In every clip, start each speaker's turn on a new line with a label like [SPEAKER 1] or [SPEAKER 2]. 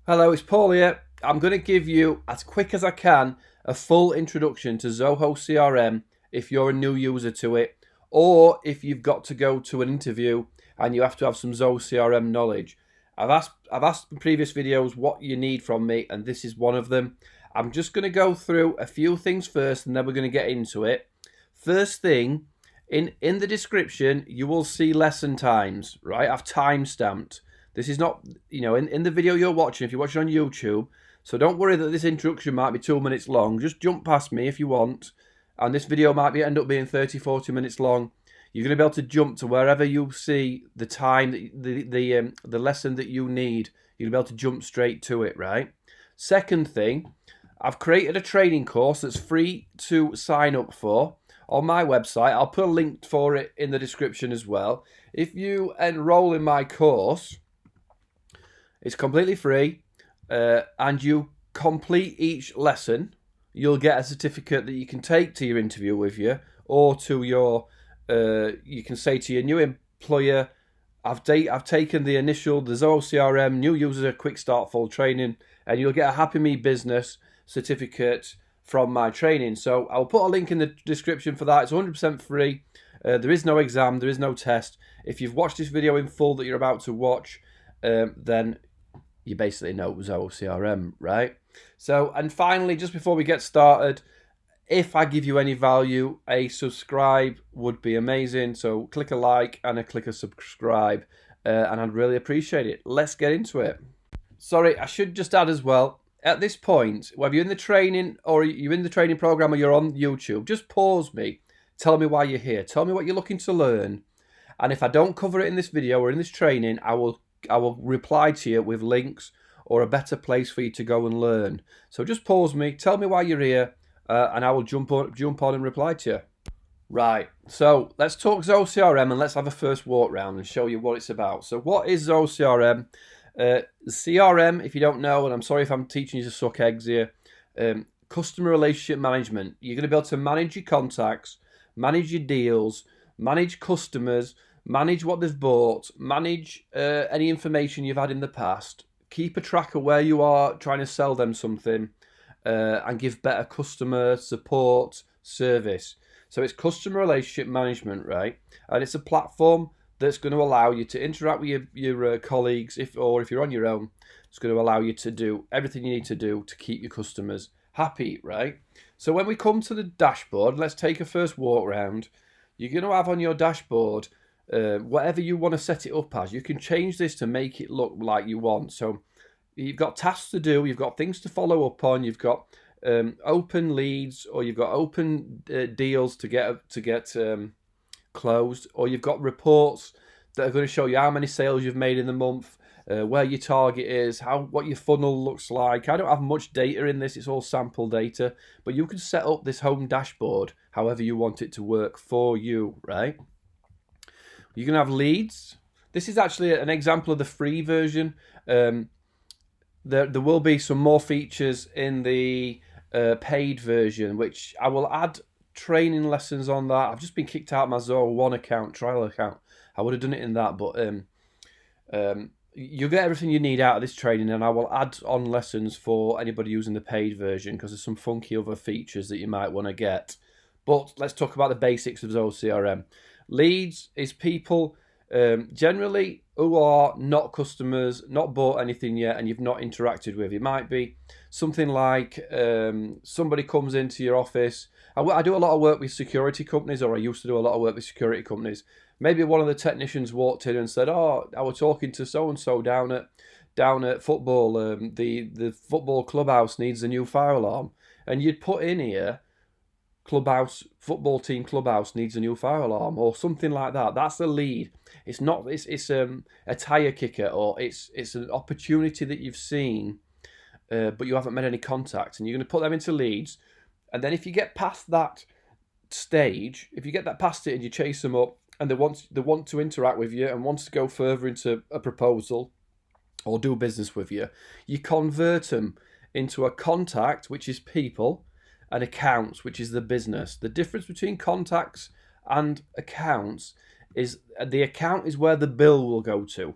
[SPEAKER 1] Hello, it's Paul here. I'm going to give you, as quick as I can, a full introduction to Zoho CRM if you're a new user to it, or if you've got to go to an interview and you have to have some Zoho CRM knowledge. I've asked in previous videos what you need from me, and this is one of them. I'm just going to go through a few things first, and then we're going to get into it. First thing, in the description, you will see lesson times, right? I've time stamped. This is not, in the video you're watching, if you're watching on YouTube, so don't worry that this introduction might be 2 minutes long. Just jump past me if you want, and this video might end up being 30, 40 minutes long. You're going to be able to jump to wherever you see the time, the lesson that you need. You're going to be able to jump straight to it, right? Second thing, I've created a training course that's free to sign up for on my website. I'll put a link for it in the description as well. If you enroll in my course, it's completely free, and you complete each lesson, you'll get a certificate that you can take to your interview with you, or to your, you can say to your new employer, I've taken the Zoho CRM, new user quick start full training, and you'll get a Happy Me Business certificate from my training. So I'll put a link in the description for that. It's 100% free. There is no exam, there is no test. If you've watched this video in full that you're about to watch, then you basically know Zoho CRM, right? So, and finally, just before we get started, if I give you any value, a subscribe would be amazing. So click a like and click a subscribe, and I'd really appreciate it. Let's get into it. Sorry, I should just add as well, at this point, whether you're in the training or you're in the training program or you're on YouTube, just pause me, tell me why you're here, tell me what you're looking to learn. And if I don't cover it in this video or in this training, I will reply to you with links or a better place for you to go and learn. So just pause me, tell me why you're here, and I will jump on and reply to you. Right, so let's talk Zoho CRM, and let's have a first walk round and show you what it's about. So what is Zoho CRM? CRM, if you don't know, and I'm sorry if I'm teaching you to suck eggs here, customer relationship management. You're going to be able to manage your contacts, manage your deals, manage customers, manage what they've bought, manage any information you've had in the past, keep a track of where you are trying to sell them something, and give better customer support service. So it's customer relationship management, right? And it's a platform that's going to allow you to interact with your colleagues, if you're on your own. It's going to allow you to do everything you need to do to keep your customers happy, right? So when we come to the dashboard, let's take a first walk round. You're going to have on your dashboard whatever you want to set it up as. You can change this to make it look like you want. So you've got tasks to do, you've got things to follow up on, you've got open leads, or you've got open deals to get closed, or you've got reports that are going to show you how many sales you've made in the month, where your target is, what your funnel looks like. I don't have much data in this, it's all sample data, but you can set up this home dashboard however you want it to work for you, right? You can have leads. This is actually an example of the free version. There will be some more features in the paid version, which I will add training lessons on that. I've just been kicked out of my Zoho One account, trial account. I would have done it in that, but you'll get everything you need out of this training, and I will add on lessons for anybody using the paid version, because there's some funky other features that you might want to get. But let's talk about the basics of Zoho CRM. Leads is people generally who are not customers, not bought anything yet, and you've not interacted with. It might be something like somebody comes into your office. I do a lot of work with security companies, or I used to do a lot of work with security companies. Maybe one of the technicians walked in and said, "Oh, I was talking to so and so down at football. The football clubhouse needs a new fire alarm," and you'd put in here, football team clubhouse needs a new fire alarm, or something like that. That's a lead. It's not. It's a tire kicker, or it's an opportunity that you've seen, but you haven't made any contact, and you're going to put them into leads. And then if you get past that stage, if you get that past it and you chase them up, and they want to interact with you and want to go further into a proposal or do business with you, you convert them into a contact, which is people, and accounts, which is the business. The difference between contacts and accounts is the account is where the bill will go to.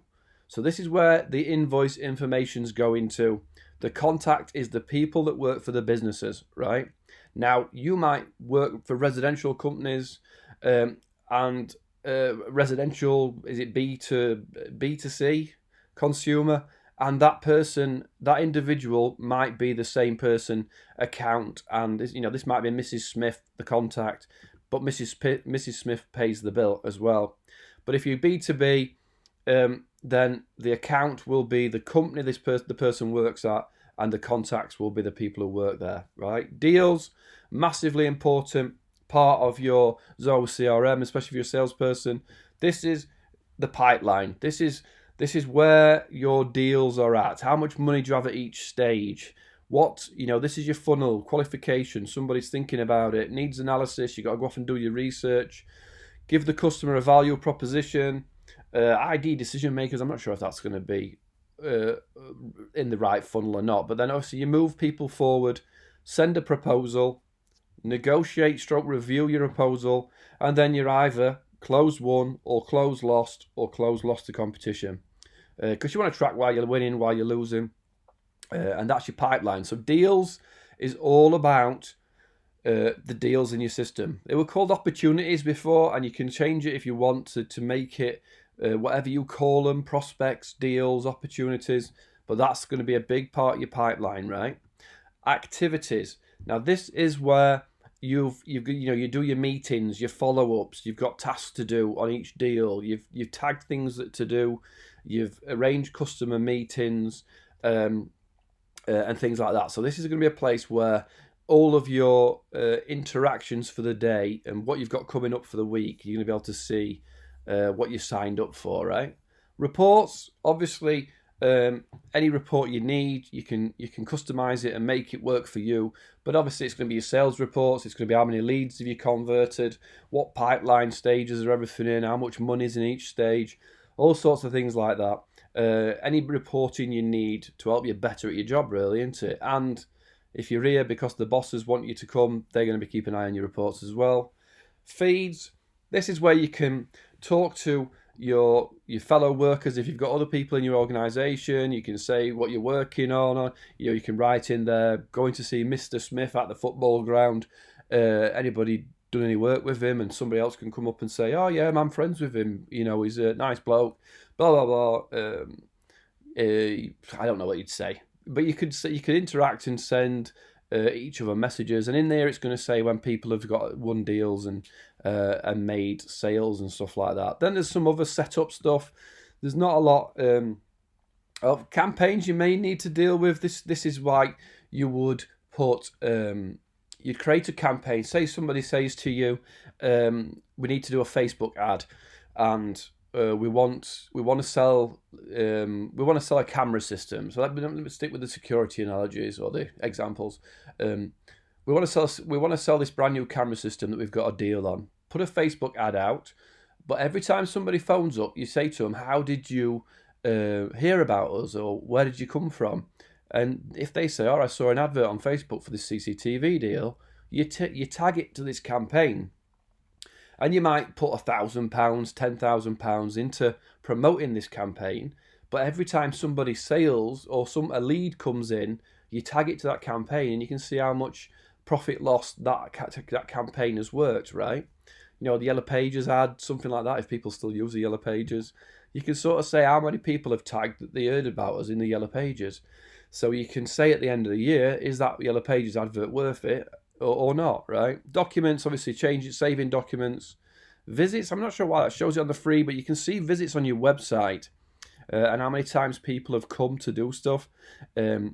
[SPEAKER 1] So this is where the invoice information's going to. The contact is the people that work for the businesses, right? Now, you might work for residential companies, and residential, is it B to C consumer? And that person, that individual might be the same person account, and this might be Mrs. Smith, the contact, but Mrs. Smith pays the bill as well. But if you B2B, then the account will be the company the person works at, and the contacts will be the people who work there, right? Deals, massively important part of your Zoho CRM, especially if you're a salesperson. This is the pipeline. This is where your deals are at. How much money do you have at each stage? This is your funnel, qualification. Somebody's thinking about it, needs analysis. You got to go off and do your research. Give the customer a value proposition. ID decision makers. I'm not sure if that's going to be in the right funnel or not. But then obviously you move people forward, send a proposal, negotiate, review your proposal, and then you're either close won or close lost the competition. Because you want to track while you're winning, while you're losing, and that's your pipeline. So deals is all about the deals in your system. They were called opportunities before, and you can change it if you want to make it whatever you call them: prospects, deals, opportunities. But that's going to be a big part of your pipeline, right? Activities. Now this is where you do your meetings, your follow-ups. You've got tasks to do on each deal. You've tagged things to do. You've arranged customer meetings and things like that. So this is going to be a place where all of your interactions for the day and what you've got coming up for the week, you're going to be able to see what you signed up for, right? Reports, obviously, any report you need, you can customize it and make it work for you. But obviously, it's going to be your sales reports. It's going to be how many leads have you converted, what pipeline stages are everything in, how much money's in each stage, all sorts of things like that. Any reporting you need to help you better at your job, really, isn't it? And if you're here because the bosses want you to come, they're going to be keeping an eye on your reports as well. Feeds. This is where you can talk to your fellow workers. If you've got other people in your organization, you can say what you're working on, or you can write in there, going to see Mr. Smith at the football ground. Anybody done any work with him? And somebody else can come up and say, oh yeah, I'm friends with him, he's a nice bloke, blah blah blah. I don't know what you'd say, but you could interact and send each other messages, and in there it's going to say when people have got won deals and made sales and stuff like that. Then there's some other setup stuff. There's not a lot of campaigns you may need to deal with. This is why you would put you'd create a campaign. Say somebody says to you, we need to do a Facebook ad, and we want to sell a camera system. So let me stick with the security analogies or the examples. We want to sell this brand new camera system that we've got a deal on. Put a Facebook ad out, but every time somebody phones up, you say to them, "How did you hear about us?" or "Where did you come from?" And if they say, "Oh, I saw an advert on Facebook for this CCTV deal," you tag it to this campaign. And you might put £1,000, £10,000 into promoting this campaign, but every time somebody sales or a lead comes in, you tag it to that campaign, and you can see how much profit loss that campaign has worked, right? The Yellow Pages ad, something like that. If people still use the Yellow Pages, you can sort of say how many people have tagged that they heard about us in the Yellow Pages. So you can say at the end of the year, is that Yellow Pages advert worth it? Or not, right? Documents, obviously change it, saving documents. Visits, I'm not sure why that shows it on the free, but you can see visits on your website and how many times people have come to do stuff. So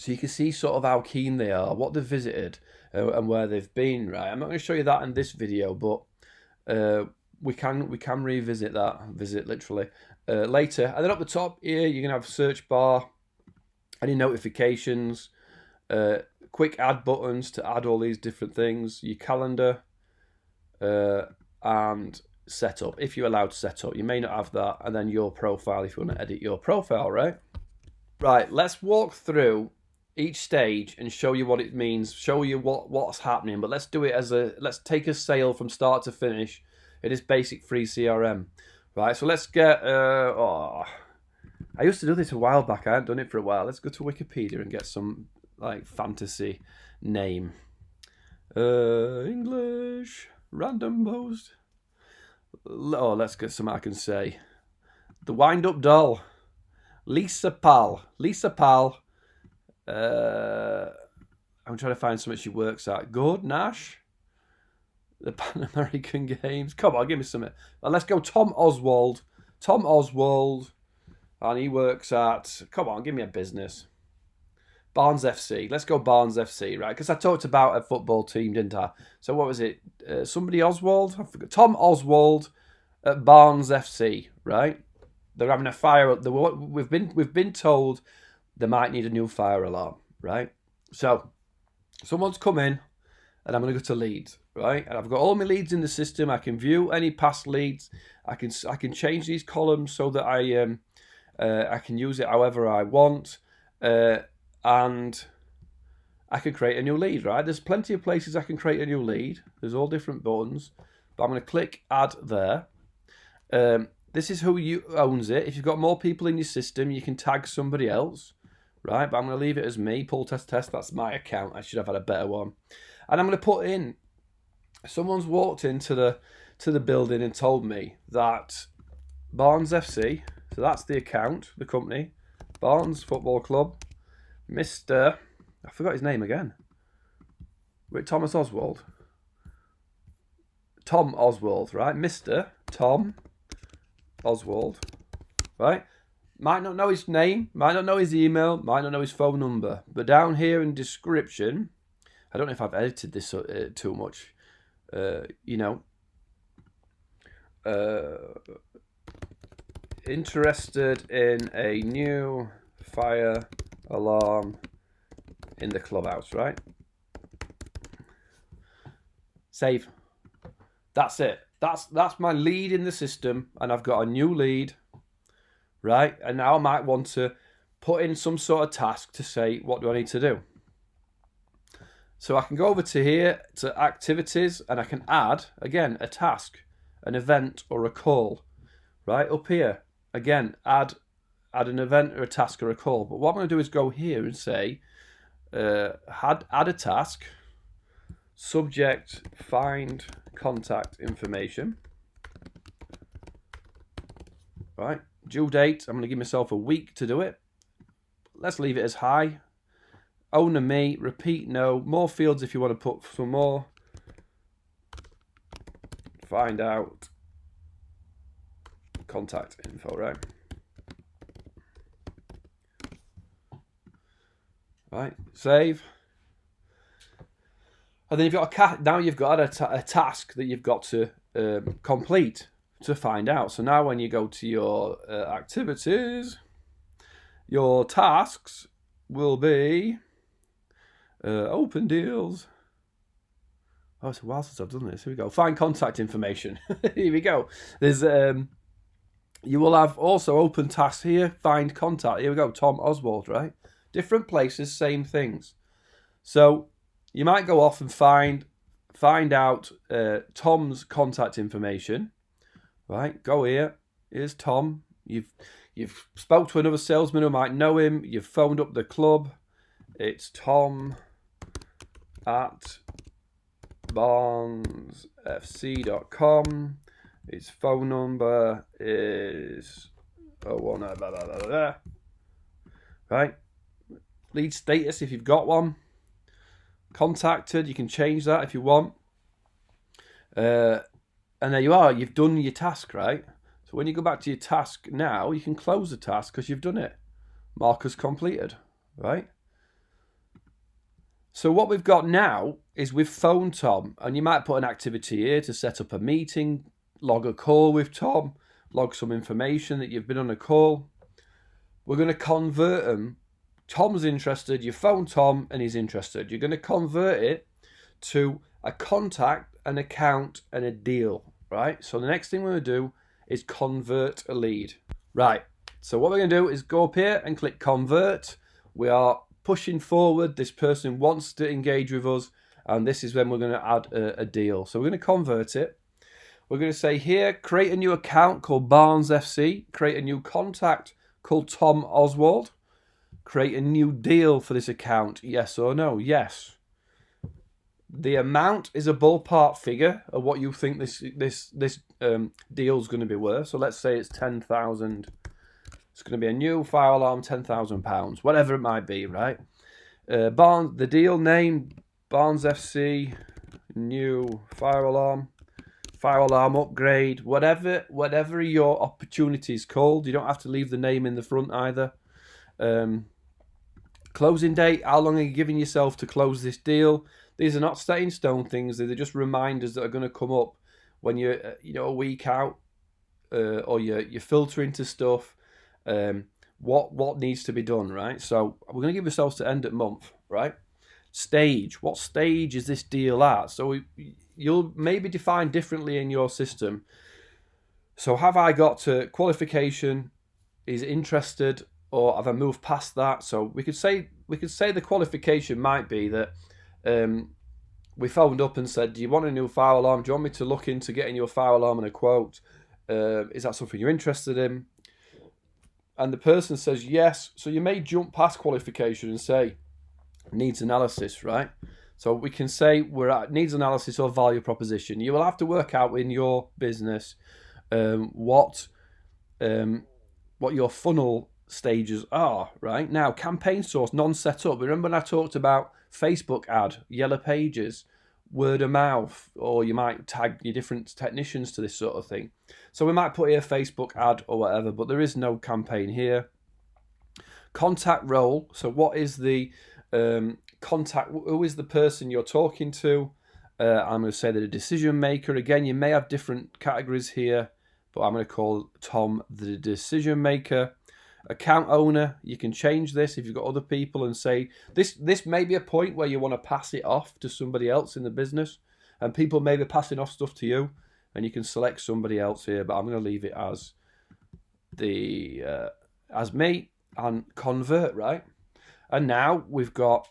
[SPEAKER 1] you can see sort of how keen they are, what they've visited and where they've been, right? I'm not going to show you that in this video, but we can revisit that visit literally later. And then up the top here, you're going to have a search bar, any notifications, quick add buttons to add all these different things, your calendar, and setup, if you're allowed to set up. You may not have that. And then your profile, if you want to edit your profile, right? Right, let's walk through each stage and show you what it means, show you what's happening. But let's do it let's take a sale from start to finish. It is basic free CRM, right? So let's get I used to do this a while back. I haven't done it for a while. Let's go to Wikipedia and get some like fantasy name. English random post. Oh, let's get some I can say. The Wind Up Doll. Lisa Pal. I'm trying to find something she works at. Good Nash. The Pan American Games. Come on, give me something. Well, let's go Tom Oswald. And he works at, come on, give me a business. Barnes FC. Let's go Barnes FC, right? Because I talked about a football team, didn't I? So what was it? Somebody Oswald? I forgot. Tom Oswald at Barnes FC, right? They're having a fire. We've been told they might need a new fire alarm, right? So someone's come in, and I'm going to go to leads, right? And I've got all my leads in the system. I can view any past leads. I can change these columns so that I can use it however I want, and I can create a new lead, right? There's plenty of places I can create a new lead. There's all different buttons, but I'm going to click add there. This is who owns it. If you've got more people in your system, you can tag somebody else, right? But I'm going to leave it as me, pull test. That's my account. I should have had a better one. And I'm going to put in, someone's walked into the building and told me that Barnes FC, so that's the account, the company, Barnes Football Club, Mr. I forgot his name again. Wait, Thomas Oswald. Tom Oswald, right? Mr. Tom Oswald, right? Might not know his name, might not know his email, might not know his phone number. But down here in description, I don't know if I've edited this too much, interested in a new fire alarm in the clubhouse, right? Save. That's it. That's my lead in the system, and I've got a new lead, right? And now I might want to put in some sort of task to say, what do I need to do? So I can go over to here to activities, and I can add, again, a task, an event or a call, right? Up here, again, add an event or a task or a call. But what I'm going to do is go here and say, add a task, subject, find contact information, right? Due date, I'm going to give myself a week to do it. Let's leave it as high. Owner me, repeat no, more fields if you want to put some more. Find out contact info, right? Right, save. And then you've got now you've got a task that you've got to complete to find out. So now when you go to your activities, your tasks will be open deals. Oh, it's a while since I've done this. Here we go. Find contact information. Here we go. There's you will have also open tasks here. Find contact. Here we go. Tom Oswald, right? Different places, same things. So you might go off and find out Tom's contact information, right? Go here. Here's Tom. You've spoke to another salesman who might know him. You've phoned up the club. It's Tom at barnesfc.com. His phone number is 01 blah, blah, blah, blah. Right? Lead status if you've got one. Contacted, you can change that if you want. And there you are, you've done your task, right? So when you go back to your task now, you can close the task because you've done it. Mark as completed, right? So what we've got now is we've phoned Tom, and you might put an activity here to set up a meeting, log a call with Tom, log some information that you've been on a call. We're going to convert them. Tom's interested, you phone Tom and he's interested. You're going to convert it to a contact, an account, and a deal, right? So the next thing we're going to do is convert a lead. Right, so what we're going to do is go up here and click convert. We are pushing forward. This person wants to engage with us, and this is when we're going to add a deal. So we're going to convert it. We're going to say here, create a new account called Barnes FC, create a new contact called Tom Oswald. Create a new deal for this account. Yes or no? Yes. The amount is a ballpark figure of what you think this deal is going to be worth. So let's say it's 10,000. It's going to be a new fire alarm, £10,000, whatever it might be, right? The deal name, Barnes FC, new fire alarm upgrade, whatever your opportunity is called. You don't have to leave the name in the front either. Closing date, how long are you giving yourself to close this deal? These are not set in stone things. They're just reminders that are going to come up when you're a week out, or you're filtering to stuff. What needs to be done, right? So we're going to give ourselves to end at month, right? Stage. What stage is this deal at? So you'll maybe define differently in your system. So have I got to qualification? Is interested, or have I moved past that? So we could say the qualification might be that we phoned up and said, do you want a new fire alarm? Do you want me to look into getting your fire alarm and a quote? Is that something you're interested in? And the person says yes. So you may jump past qualification and say needs analysis, right? So we can say we're at needs analysis or value proposition. You will have to work out in your business what your funnel stages are, right? Now, campaign source, non-set up. Remember when I talked about Facebook ad, yellow pages, word of mouth, or you might tag your different technicians to this sort of thing. So we might put here Facebook ad or whatever, but there is no campaign here. Contact role. So what is the contact? Who is the person you're talking to? I'm going to say that a decision maker. Again, you may have different categories here, but I'm going to call Tom the decision maker. Account owner, you can change this if you've got other people and say this may be a point where you want to pass it off to somebody else in the business, and people may be passing off stuff to you, and you can select somebody else here, but I'm going to leave it as me and convert, right? And now we've got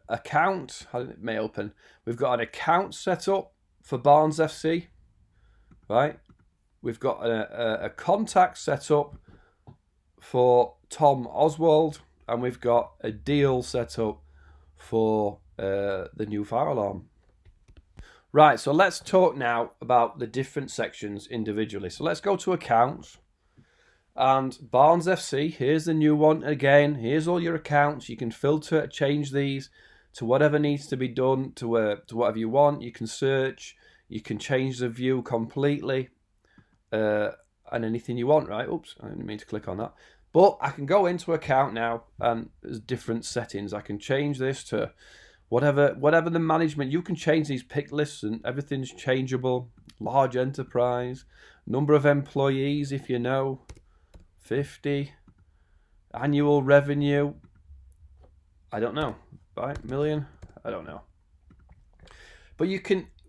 [SPEAKER 1] account. It may open. We've got an account set up for Barnes FC, right? We've got a contact set up for Tom Oswald, and we've got a deal set up for the new fire alarm. Right, so let's talk now about the different sections individually. So let's go to accounts, and Barnes FC, here's the new one again. Here's all your accounts. You can filter, change these to whatever needs to be done, to whatever you want. You can search, you can change the view completely, and anything you want, right? Oops, I didn't mean to click on that. But I can go into account now, and there's different settings. I can change this to whatever the management. You can change these pick lists, and everything's changeable. Large enterprise, number of employees, if you know, 50. Annual revenue, I don't know, right? Million, I don't know. But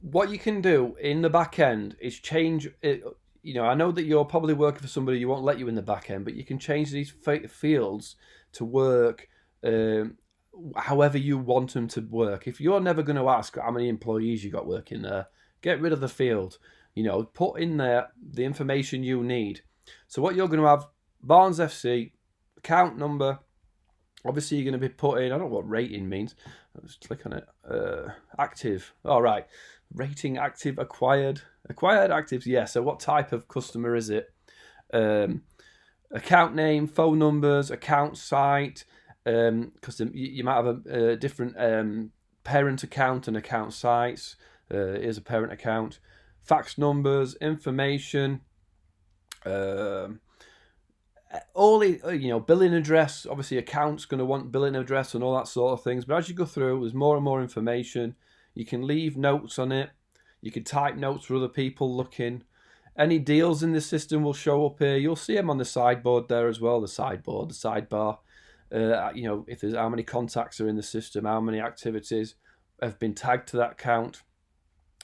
[SPEAKER 1] what you can do in the back end is change it. I know that you're probably working for somebody who won't let you in the back end, but you can change these fields to work however you want them to work. If you're never going to ask how many employees you got working there, get rid of the field. Put in there the information you need. So what you're going to have, Barnes FC, account number. Obviously, you're going to be putting, I don't know what rating means. Let's click on it. Active. All right. Rating, active, acquired. Acquired, active, yeah. So what type of customer is it? Account name, phone numbers, account site. Because you might have a different parent account and account sites. Here's a parent account. Fax numbers, information. Billing address. Obviously, account's going to want billing address and all that sort of things. But as you go through, there's more and more information. You can leave notes on it. You can type notes for other people looking. Any deals in the system will show up here. You'll see them on the sideboard there as well. The sidebar. If there's how many contacts are in the system, how many activities have been tagged to that account.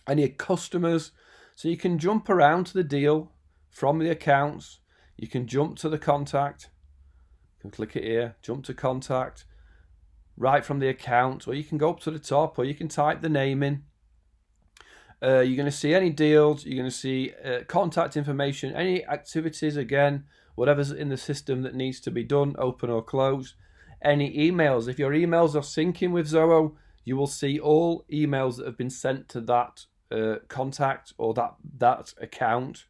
[SPEAKER 1] Any customers. So you can jump around to the deal from the accounts. You can jump to the contact. You can click it here. Jump to contact. Right from the account. Or you can go up to the top. Or you can type the name in. You're going to see any deals. You're going to see contact information. Any activities, again, whatever's in the system that needs to be done, open or close. Any emails, if your emails are syncing with Zoho, you will see all emails that have been sent to that contact or that account.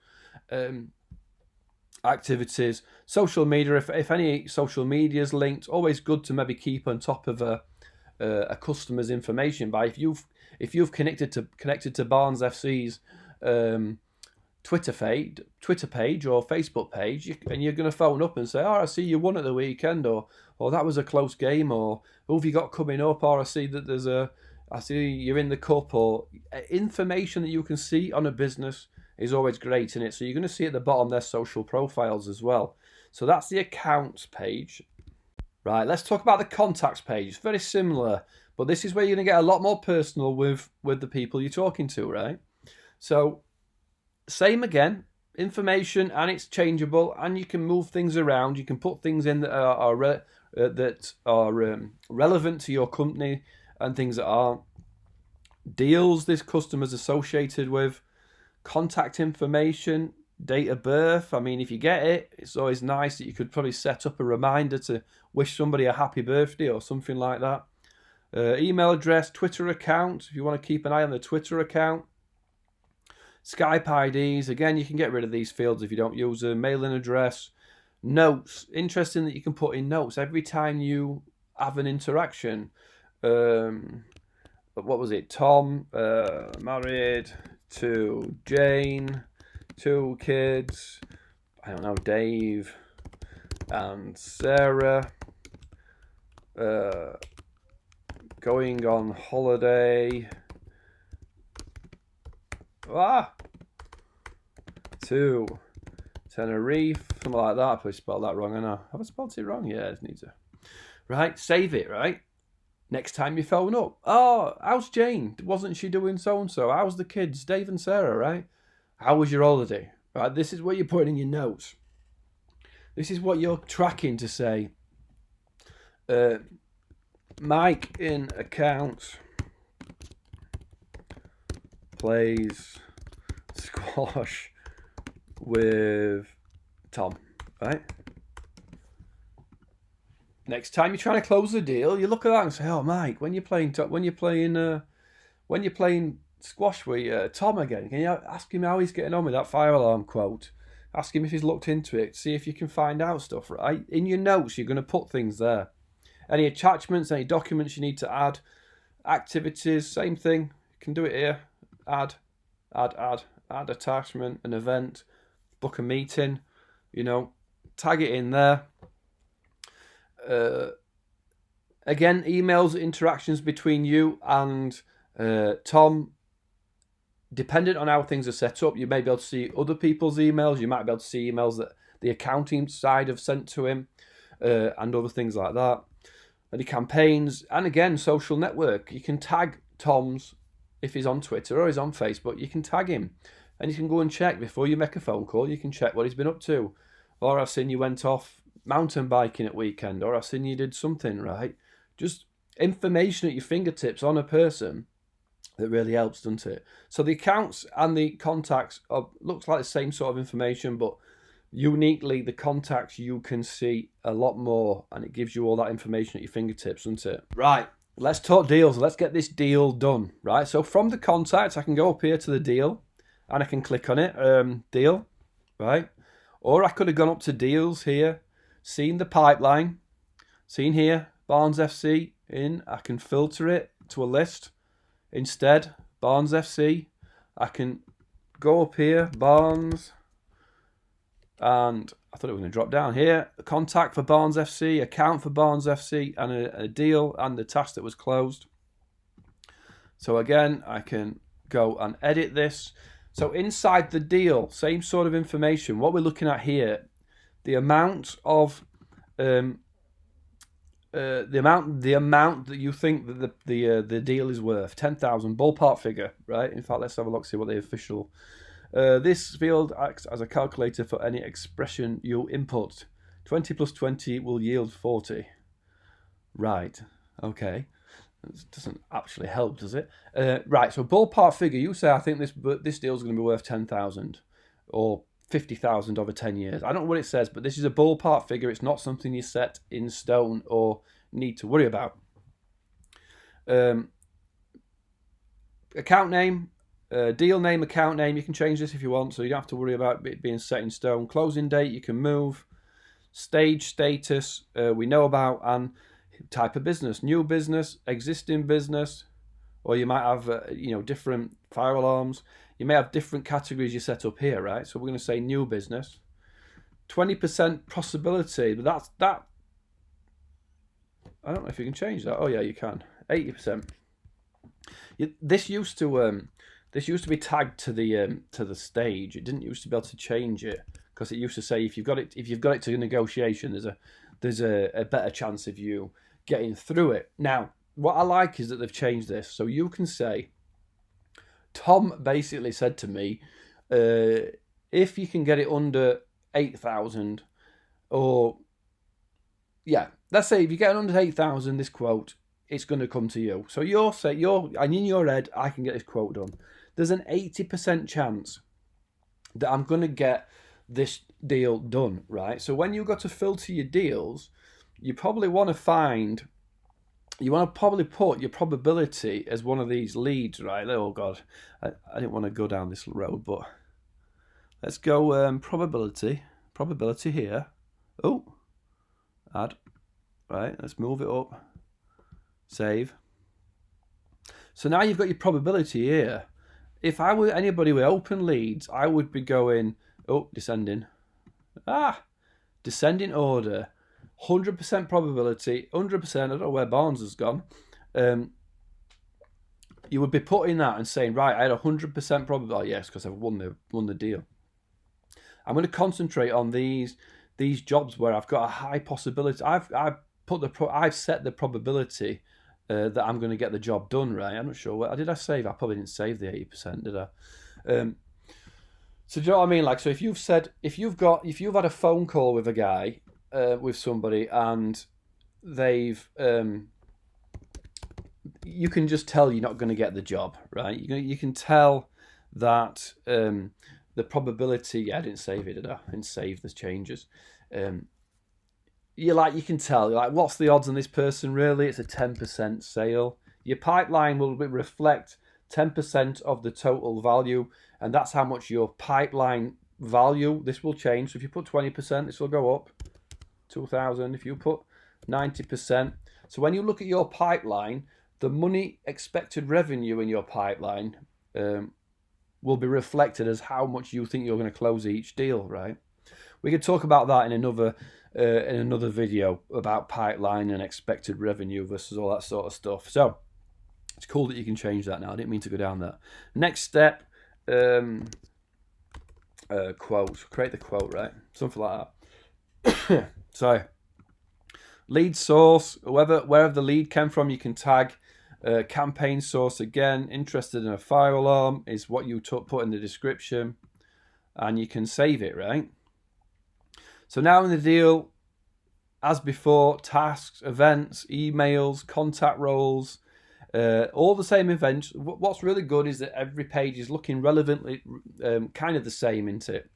[SPEAKER 1] Activities, social media, if any social media is linked, always good to maybe keep on top of a customer's information. By if you've connected to Barnes FC's Twitter page or Facebook page, and you're going to phone up and say, "Oh, I see you won at the weekend," or "that was a close game," or "Who have you got coming up?" or "I see that I see you're in the cup," or information that you can see on a business is always great in it. So you're going to see at the bottom their social profiles as well. So that's the accounts page. Right, let's talk about the contacts page. It's very similar, but this is where you're going to get a lot more personal with the people you're talking to, right? So same again, information, and it's changeable, and you can move things around. You can put things in that are relevant to your company and things that aren't. Deals this customer's associated with, contact information, date of birth. I mean, if you get it, it's always nice that you could probably set up a reminder to wish somebody a happy birthday or something like that. Email address, Twitter account, if you want to keep an eye on the Twitter account. Skype IDs, again, you can get rid of these fields if you don't use them. Mailing address, notes. Interesting that you can put in notes every time you have an interaction. What was it? Tom, married to Jane, 2 kids, I don't know, Dave and Sarah, going on holiday to Tenerife, something like that. I probably spelled that wrong, have I spelled it wrong? Yeah, I just need to. Right, save it, right? Next time you phone up, "Oh, how's Jane? Wasn't she doing so-and-so? How's the kids, Dave and Sarah, right? How was your holiday?" Right, this is what you're putting in your notes. This is what you're tracking to say, Mike in accounts plays squash with Tom, right? Next time you're trying to close the deal, you look at that and say, "Oh, Mike, when you're playing squash with Tom again, can you ask him how he's getting on with that fire alarm quote? Ask him if he's looked into it. See if you can find out stuff." Right, in your notes, you're going to put things there. Any attachments, any documents you need to add, activities, same thing. You can do it here. Add attachment, an event, book a meeting. Tag it in there. Again, emails, interactions between you and Tom, dependent on how things are set up, you may be able to see other people's emails. You might be able to see emails that the accounting side have sent to him, and other things like that. Any campaigns, and again, social network. You can tag Tom's, if he's on Twitter or he's on Facebook, you can tag him, and you can go and check before you make a phone call. You can check what he's been up to. Or I've seen you went off mountain biking at weekend, or I've seen you did something, right? Just information at your fingertips on a person that really helps, doesn't it? So the accounts and the contacts looks like the same sort of information, but uniquely the contacts you can see a lot more, and it gives you all that information at your fingertips, doesn't it? Right, let's talk deals. Let's get this deal done, right? So from the contacts, I can go up here to the deal, and I can click on it, deal, right? Or I could have gone up to deals here, seen the pipeline, seen here, Barnes FC in. I can filter it to a list. Instead, Barnes FC, I can go up here, Barnes, and I thought it was going to drop down here. A contact for Barnes FC, account for Barnes FC, and a deal and the task that was closed. So again, I can go and edit this. So inside the deal, same sort of information. What we're looking at here, the amount of the amount that you think that the deal is worth, 10,000, ballpark figure, right? In fact, let's have a look, see what the official. This field acts as a calculator for any expression you input. 20 plus 20 will yield 40. Right. Okay. This doesn't actually help, does it? Right. So ballpark figure. You say I think this deal is going to be worth 10,000, or 50,000 over 10 years. I don't know what it says, but this is a ballpark figure. It's not something you set in stone or need to worry about. Account name, deal name, account name. You can change this if you want, so you don't have to worry about it being set in stone. Closing date, you can move. Stage status, we know about, and type of business, new business, existing business, or you might have different fire alarms. You may have different categories you set up here, right? So we're going to say new business. 20% possibility, but that's that. I don't know if you can change that. Oh yeah, you can. 80%. This used to be tagged to the stage. It didn't used to be able to change it, because it used to say if you've got it to negotiation, there's a better chance of you getting through it. Now, what I like is that they've changed this, so you can say, Tom basically said to me, if you can get it under 8,000, or yeah, let's say if you get it under 8,000, this quote, it's going to come to you. So and in your head, I can get this quote done. There's an 80% chance that I'm going to get this deal done, right? So when you've got to filter your deals, you probably want to probably put your probability as one of these leads, right? Oh God, I didn't want to go down this road, but let's go probability here. Oh, add, right? Let's move it up. Save. So now you've got your probability here. If I were anybody with open leads, I would be going, descending. Descending order. 100% probability, 100%, I don't know where Barnes has gone. You would be putting that and saying, right, I had 100% probability. Yes, because I've won the deal. I'm going to concentrate on these jobs where I've got a high possibility. I've set the probability that I'm going to get the job done, right? I'm not sure. Did I save? I probably didn't save the 80%, did I? So do you know what I mean? Like, so if you've had a phone call with a guy, with somebody, and they've, you can just tell you're not going to get the job, right? You can tell that the probability. Yeah, I didn't save it, did I? I didn't save the changes. You can tell, what's the odds on this person? Really, it's a 10% sale. Your pipeline will reflect 10% of the total value, and that's how much your pipeline value. This will change. So if you put 20%, this will go up 2,000. If you put 90%, so when you look at your pipeline, the money expected revenue in your pipeline will be reflected as how much you think you're going to close each deal, right? We could talk about that in another video about pipeline and expected revenue versus all that sort of stuff. So it's cool that you can change that now. I didn't mean to go down that. Next step, quote. Create the quote, right? Something like that. Sorry. Lead source, wherever the lead came from, you can tag. Campaign source again. Interested in a fire alarm is what you put in the description, and you can save it, right? So now in the deal, as before, tasks, events, emails, contact roles, all the same events. What's really good is that every page is looking relevantly kind of the same, isn't it?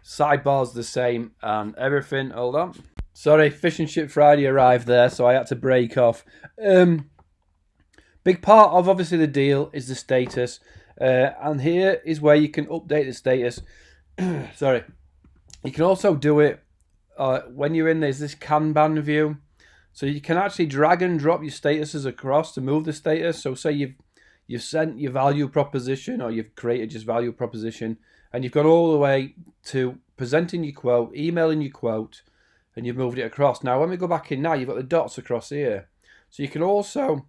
[SPEAKER 1] Sidebar's the same and everything. Hold on. Sorry, Fish and Chip Friday arrived there, so I had to break off. Big part of obviously the deal is the status, and here is where you can update the status. Sorry. You can also do it when you're in this Kanban view. So you can actually drag and drop your statuses across to move the status. So say you've sent your value proposition, or you've created just value proposition, and you've gone all the way to presenting your quote, emailing your quote, and you've moved it across. Now when we go back in now, you've got the dots across here. So you can also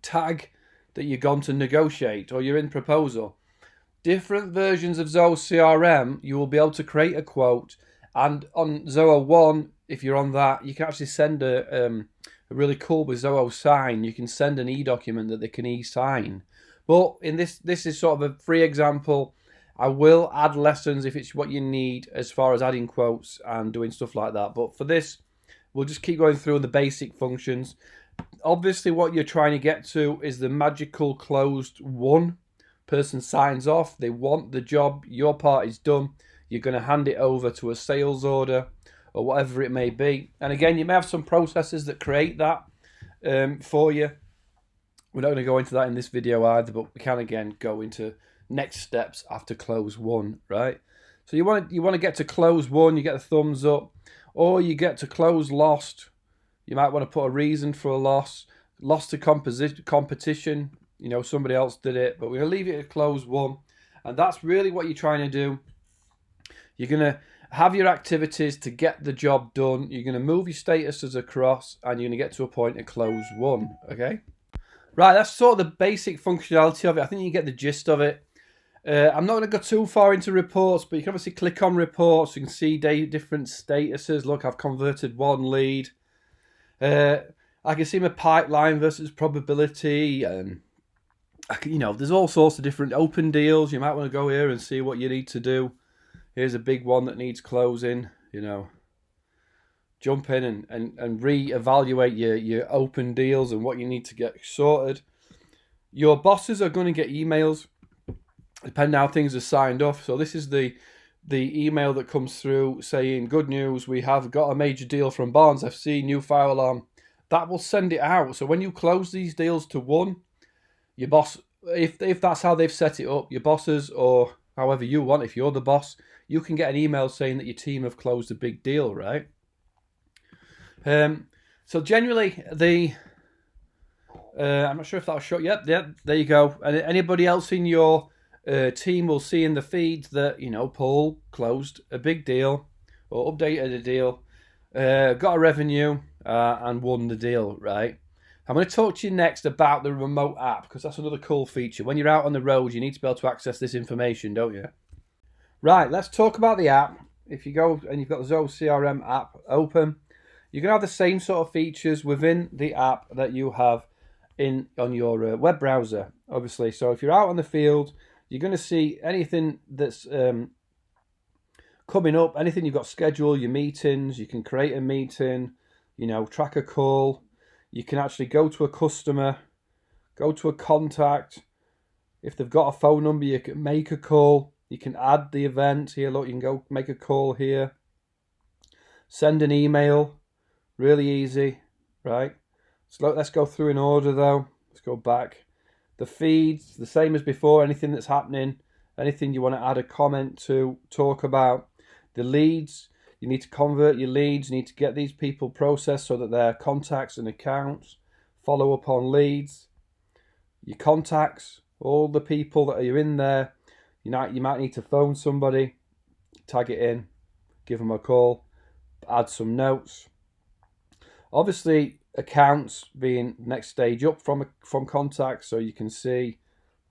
[SPEAKER 1] tag that you've gone to negotiate or you're in proposal. Different versions of Zoho CRM, you will be able to create a quote, and on Zoho One, if you're on that, you can actually send a really cool with Zoho Sign. You can send an e-document that they can e-sign. But in this is sort of a free example. I will add lessons if it's what you need as far as adding quotes and doing stuff like that. But for this, we'll just keep going through the basic functions. Obviously, what you're trying to get to is the magical closed one. person signs off, they want the job, your part is done, you're going to hand it over to a sales order or whatever it may be. And again, you may have some processes that create that for you. We're not going to go into that in this video either, but we can again go into next steps after close one, right? So you want to get to close one, you get a thumbs up, or you get to close lost. You might want to put a reason for a loss. Lost to competition, you know, somebody else did it, but we're going to leave it at close one. And that's really what you're trying to do. You're going to have your activities to get the job done. You're going to move your statuses across, and you're going to get to a point of close one, okay? Right, that's sort of the basic functionality of it. I think you get the gist of it. I'm not going to go too far into reports, but you can obviously click on reports. You can see different statuses. Look, I've converted one lead. I can see my pipeline versus probability, and you know, there's all sorts of different open deals. You might want to go here and see what you need to do. Here's a big one that needs closing. You know, jump in and re-evaluate your open deals and what you need to get sorted. Your bosses are going to get emails depending on how things are signed off. So this is the email that comes through saying, good news, we have got a major deal from Barnes FC, new fire alarm. That will send it out. So when you close these deals to one, your boss, if that's how they've set it up, your bosses, or however you want, if you're the boss, you can get an email saying that your team have closed a big deal, right? So generally, I'm not sure if that'll show. Yep, there you go. And anybody else in your team will see in the feed that, you know, Paul closed a big deal or updated a deal, got a revenue, and won the deal, right? I'm going to talk to you next about the remote app, because that's another cool feature. When you're out on the road, you need to be able to access this information, don't you? Right, let's talk about the app. If you go and you've got the Zoho CRM app open, you're going to have the same sort of features within the app that you have on your web browser, obviously. So if you're out on the field, you're going to see anything that's coming up, anything you've got scheduled, your meetings. You can create a meeting, you know, track a call. You can actually go to a customer, go to a contact. If they've got a phone number, you can make a call. You can add the event here. Look, you can go make a call here. Send an email. Really easy, right? So let's go through in order though. Let's go back. The feeds, the same as before. Anything that's happening, anything you want to add a comment to, talk about. The leads, you need to convert your leads. You need to get these people processed so that they're contacts and accounts. Follow up on leads. Your contacts, all the people that are in there. You might need to phone somebody, tag it in, give them a call, add some notes. Obviously, accounts being next stage up from contacts, so you can see.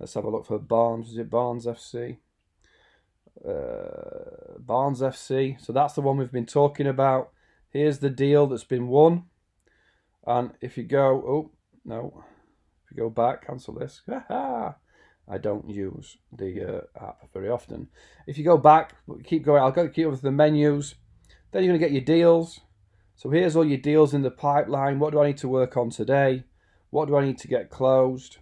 [SPEAKER 1] Let's have a look for Barnes. Is it Barnes FC? Barnes FC. So that's the one we've been talking about. Here's the deal that's been won. And if you go, oh no, if you go back, cancel this. I don't use the app very often. If you go back, keep going. I'll keep over to the menus. Then you're going to get your deals. So here's all your deals in the pipeline. What do I need to work on today? What do I need to get closed?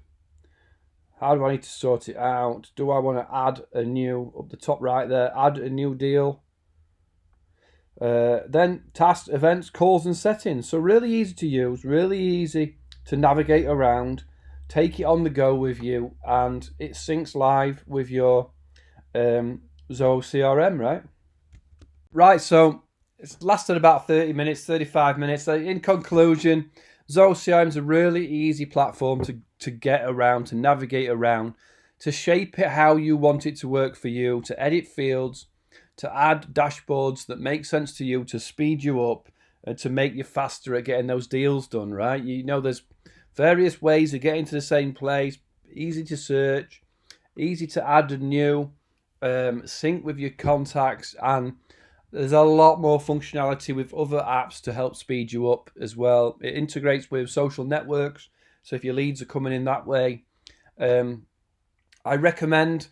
[SPEAKER 1] How do I need to sort it out? Do I want to add a new, up the top right there, add a new deal? Then tasks, events, calls and settings. So really easy to use, really easy to navigate around. Take it on the go with you, and it syncs live with your Zoho CRM, right? Right, so it's lasted about 30 minutes, 35 minutes. So in conclusion, Zoho CRM is a really easy platform to get around, to navigate around, to shape it how you want it to work for you, to edit fields, to add dashboards that make sense to you, to speed you up, and to make you faster at getting those deals done, right? You know, there's various ways of getting to the same place, easy to search, easy to add a new, sync with your contacts, and there's a lot more functionality with other apps to help speed you up as well. It integrates with social networks, so if your leads are coming in that way, I recommend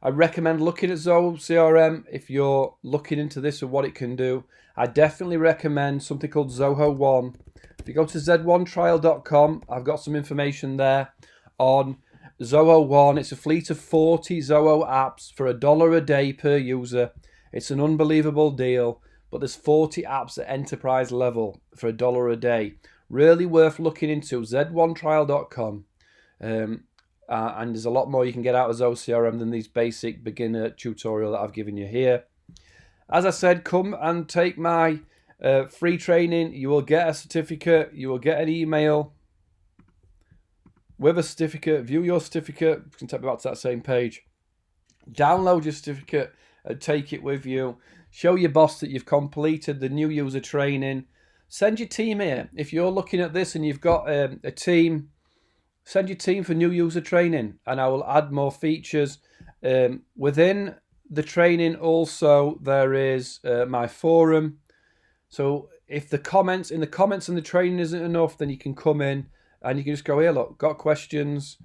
[SPEAKER 1] looking at Zoho CRM if you're looking into this and what it can do. I definitely recommend something called Zoho One. If you go to z1trial.com, I've got some information there on Zoho One. It's a fleet of 40 Zoho apps for $1 a day per user. It's an unbelievable deal, but there's 40 apps at enterprise level for $1 a day. Really worth looking into. Z1trial.com. And there's a lot more you can get out of Zoho CRM than these basic beginner tutorial that I've given you here. As I said, come and take my free training. You will get a certificate. You will get an email with a certificate. View your certificate. You can take me back to that same page. Download your certificate and take it with you. Show your boss that you've completed the new user training. Send your team here. If you're looking at this and you've got a team, send your team for new user training, and I will add more features. Within the training also, there is my forum. So if the comments in the training isn't enough, then you can come in and you can just go, here, look, got questions.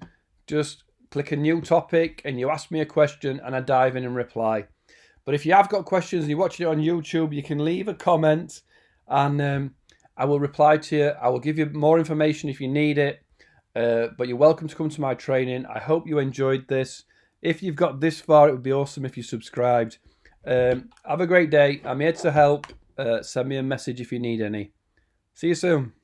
[SPEAKER 1] Just click a new topic and you ask me a question and I dive in and reply. But if you have got questions and you're watching it on YouTube, you can leave a comment and I will reply to you. I will give you more information if you need it. But you're welcome to come to my training. I hope you enjoyed this. If you've got this far, it would be awesome if you subscribed. Have a great day. I'm here to help. Send me a message if you need any. See you soon.